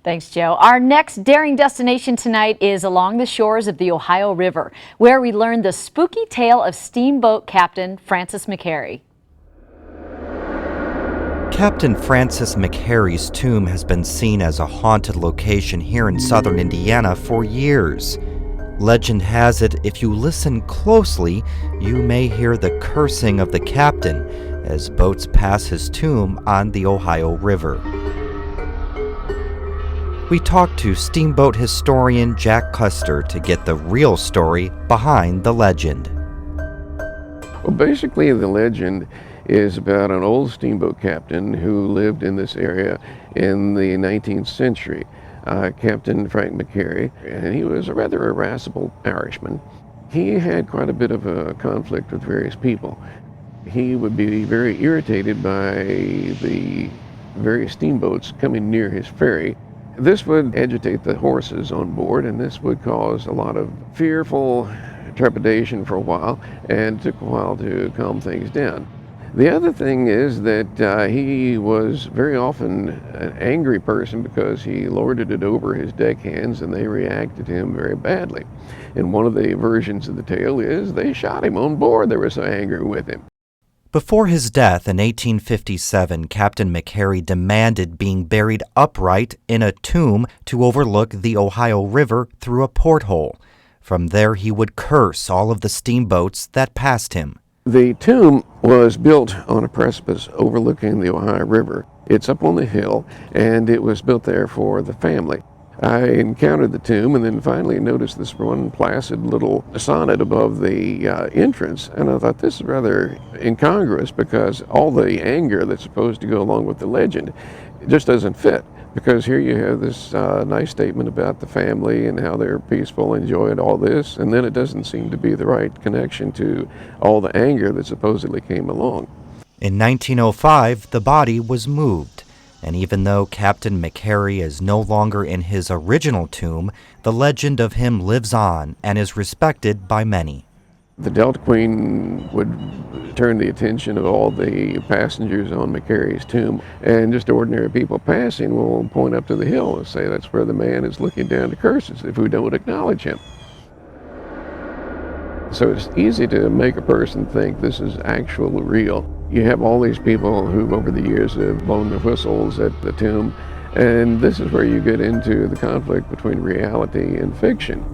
Thanks, Joe. Our next daring destination tonight is along the shores of the Ohio River, where we learn the spooky tale of steamboat captain Francis McHarry. Captain Francis McHarry's tomb has been seen as a haunted location here in southern Indiana for years. Legend has it, if you listen closely, you may hear the cursing of the captain as boats pass his tomb on the Ohio River. We talked to steamboat historian Jack Custer to get the real story behind the legend. Well, basically the legend is about an old steamboat captain who lived in this area in the 19th century, Captain Frank McHarry, and he was a rather irascible Irishman. He had quite a bit of a conflict with various people. He would be very irritated by the various steamboats coming near his ferry. This would agitate the horses on board, and this would cause a lot of fearful trepidation for a while, and it took a while to calm things down. The other thing is that he was very often an angry person because he lorded it over his deckhands and they reacted to him very badly. And one of the versions of the tale is they shot him on board. They were so angry with him. Before his death in 1857, Captain McHarry demanded being buried upright in a tomb to overlook the Ohio River through a porthole. From there, he would curse all of the steamboats that passed him. The tomb was built on a precipice overlooking the Ohio River. It's up on the hill, and it was built there for the family. I encountered the tomb and then finally noticed this one placid little sonnet above the entrance, and I thought this is rather incongruous because all the anger that's supposed to go along with the legend just doesn't fit. Because here you have this nice statement about the family and how they're peaceful, enjoyed all this, and then it doesn't seem to be the right connection to all the anger that supposedly came along. In 1905, the body was moved, and even though Captain McHarry is no longer in his original tomb, the legend of him lives on and is respected by many. The Delta Queen would turn the attention of all the passengers on McHarry's tomb, and just ordinary people passing will point up to the hill and say that's where the man is looking down to curse us if we don't acknowledge him. So it's easy to make a person think this is actual real. You have all these people who over the years have blown their whistles at the tomb, and this is where you get into the conflict between reality and fiction.